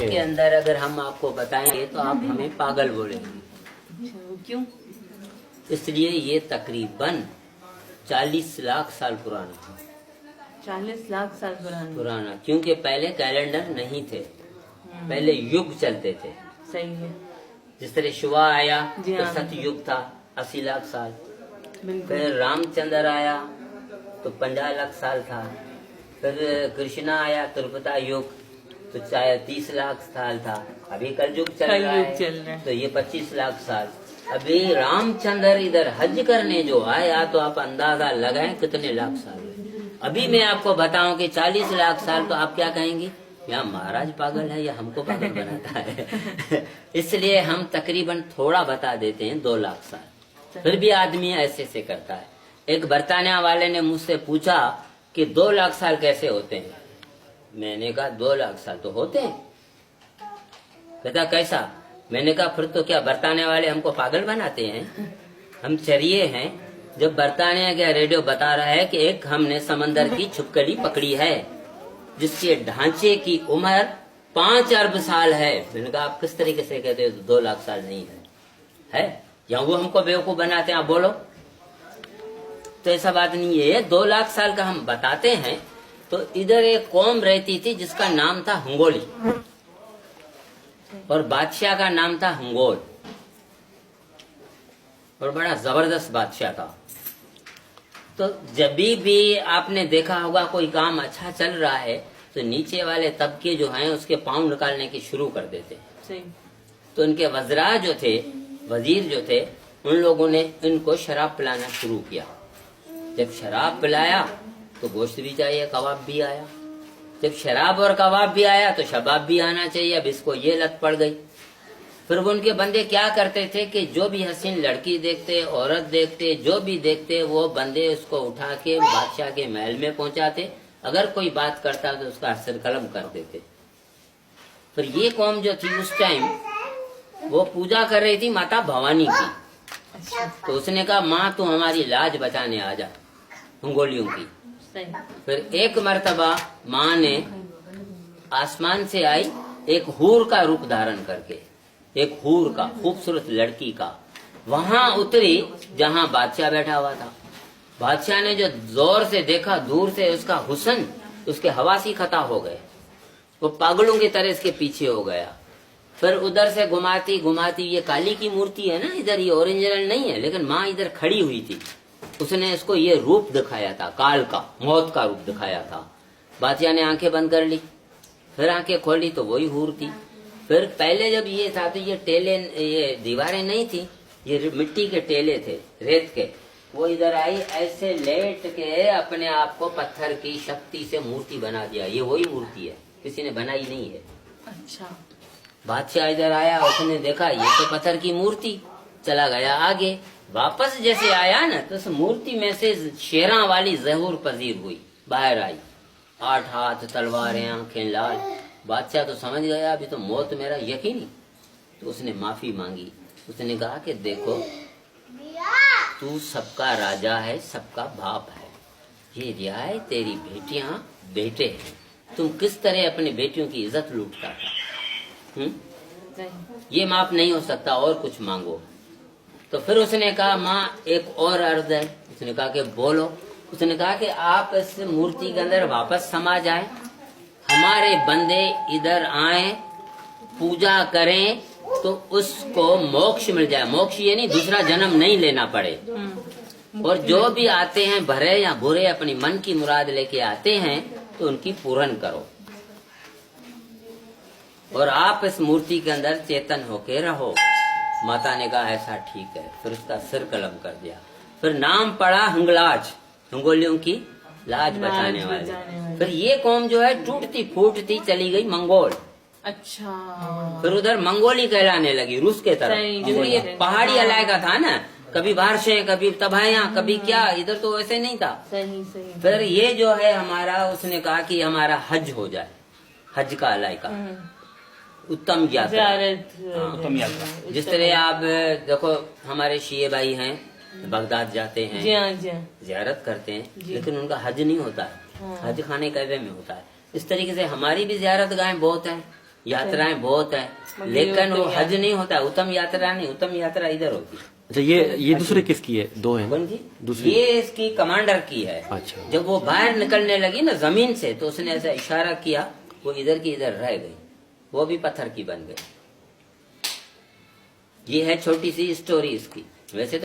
के अंदर अगर हम आपको बताएंगे तो आप हमें पागल बोलेंगे। क्यों? इसलिए ये तकरीबन 40 लाख साल पुराना है। 40 लाख साल पुराना क्योंकि पहले कैलेंडर नहीं थे, पहले युग चलते थे। सही है। जिस तरह शिवा आया जी तो हाँ, सतयुग था 80 लाख साल। बिल्कुल। फिर रामचंद्र आया तो 50 लाख साल था। फिर कृष्णा आया त्रेता युग तो चाहे 30 लाख साल था। अभी कलयुग चल रहा है तो ये 25 लाख साल। अभी रामचंद्र इधर हज करने जो आया तो आप अंदाजा लगाएं कितने लाख साल है। अभी मैं आपको बताऊं कि 40 लाख साल तो आप क्या कहेंगे, या महाराज पागल है या हमको पागल बनाता है। इसलिए हम तकरीबन थोड़ा बता देते हैं 2 लाख साल। फिर भी आदमी ऐसे से करता है। एक बरतानिया वाले ने मुझसे पूछा कि 2 लाख साल कैसे होते हैं। मैंने कहा 2 लाख साल तो होते हैं। कहता कैसा? मैंने कहा फिर तो क्या बरतानिया वाले हमको पागल बनाते हैं? हम चरिए हैं। जब बरतानिया का रेडियो बता रहा है कि एक हमने समंदर की छिपकली पकड़ी है जिसके ढांचे की उम्र 5 अरब साल है। मैंने कहा आप किस तरीके से कहते हो 2 लाख साल नहीं है या वो हमको बेवकूफ बनाते हैं? आप बोलो। तो ऐसा बात नहीं है। 2 लाख साल का हम बताते हैं। तो इधर एक कौम रहती थी जिसका नाम था हंगोली और बादशाह का नाम था हंगोल और बड़ा जबरदस्त बादशाह था। तो जब भी आपने देखा होगा कोई काम अच्छा चल रहा है तो नीचे वाले तबके जो हैं उसके पाँव निकालने की शुरू कर देते हैं। तो इनके वज़रा जो थे, वजीर जो थे, उन लोगों ने इनको शराब पिलाना शुरू किया। जब शराब पिलाया तो गोश्त भी चाहिए, कबाब भी आया। जब शराब और कबाब भी आया तो शबाब भी आना चाहिए। अब इसको ये लत पड़ गई। फिर वो उनके बंदे क्या करते थे कि जो भी हसीन लड़की देखते, औरत देखते, जो भी देखते, वो बंदे उसको उठा के बादशाह के महल में पहुंचाते। अगर कोई बात करता तो उसका असर कलम कर देते। फिर ये कौम जो थी उस टाइम वो पूजा कर रही थी माता भवानी की। तो उसने कहा माँ तू हमारी लाज बचाने आ जा, मंगोलियों की। फिर एक मर्तबा माँ ने आसमान से आई एक हूर का रूप धारण करके, एक हूर का, खूबसूरत लड़की का, वहां उतरी जहां बादशाह बैठा हुआ था। बादशाह ने जो जोर से देखा दूर से उसका हुस्न, उसके हवासी खता हो गए। वो पागलों की तरह इसके पीछे हो गया। फिर उधर से घुमाती घुमाती, ये काली की मूर्ति है ना इधर, ये ओरिजिनल नहीं है, लेकिन माँ इधर खड़ी हुई थी। उसने इसको ये रूप दिखाया था, काल का, मौत का रूप दिखाया था। बादशाह ने आंखें बंद कर ली, फिर आंखें खोली तो वही हूर थी। फिर पहले जब ये था तो ये टेले, ये दीवारें नहीं थी, ये मिट्टी के टेले थे, रेत के। वो इधर आई, ऐसे लेट के अपने आप को पत्थर की शक्ति से मूर्ति बना दिया। ये वही मूर्ति है, किसी ने बनाई नहीं है। अच्छा। बादशाह इधर आया, उसने देखा ये तो पत्थर की मूर्ति, चला गया आगे। वापस जैसे आया ना तो उस मूर्ति में से शेरा वाली जहूर पजीर हुई, बाहर आई। 8 हाथ, तलवारें, आंखें लाल। बादशाह तो समझ गया अभी तो मौत मेरा यकीनी। तो उसने माफी मांगी। उसने कहा कि देखो तू सबका राजा है, सबका बाप है, ये रियायत तेरी बेटियां बेटे हैं, तुम किस तरह अपनी बेटियों की इज्जत लूटता था। ये माफ नहीं हो सकता, और कुछ मांगो। तो फिर उसने कहा माँ एक और अर्ज है। उसने कहा कि बोलो। उसने कहा कि आप इस मूर्ति के अंदर वापस समा जाए, हमारे बंदे इधर आए, पूजा करें तो उसको मोक्ष मिल जाए। मोक्ष ये नहीं, दूसरा जन्म नहीं लेना पड़े। और जो भी आते हैं भरे या बुरे, अपनी मन की मुराद लेके आते हैं तो उनकी पूर्ण करो। और आप इस मूर्ति के अंदर चेतन होके रहो। माता ने कहा ऐसा ठीक है। फिर उसका सिर कलम कर दिया। फिर नाम पड़ा हंगलाज, हंगोलियों की लाज बचाने वाले। फिर ये कौम जो है टूटती फूटती चली गई मंगोल। अच्छा। फिर उधर मंगोली कहलाने लगी, रूस के तरफ, क्योंकि ये पहाड़ी इलाका था ना, कभी बारिशें, कभी तबाहियां, कभी क्या, इधर तो वैसे नहीं था। सही सही। फिर ये जो है हमारा, उसने कहा कि हमारा हज हो जाए, हज का इलाका, उत्तम यात्रा। उत्तम यात्रा। जिस तरह आप देखो हमारे शिये भाई हैं, बगदाद जाते हैं, जियारत करते हैं, लेकिन उनका हज नहीं होता है, हज खाने कैबे में होता है। इस तरीके से हमारी भी जियारत गाहें बहुत हैं। यात्राएं बहुत है, मगर लेकिन ये वो उत्तम हज नहीं होता, उत्तम यात्रा नहीं, उत्तम यात्रा इधर होती है। अच्छा, ये दूसरे किसकी है? दो है कौन जी? दूसरी। ये इसकी कमांडर की है। अच्छा। जब वो बाहर निकलने लगी ना जमीन से, तो उसने ऐसा इशारा किया, वो इधर की इधर रह गई, वो भी पत्थर की बन गई। ये है छोटी सी स्टोरी इसकी। वैसे तो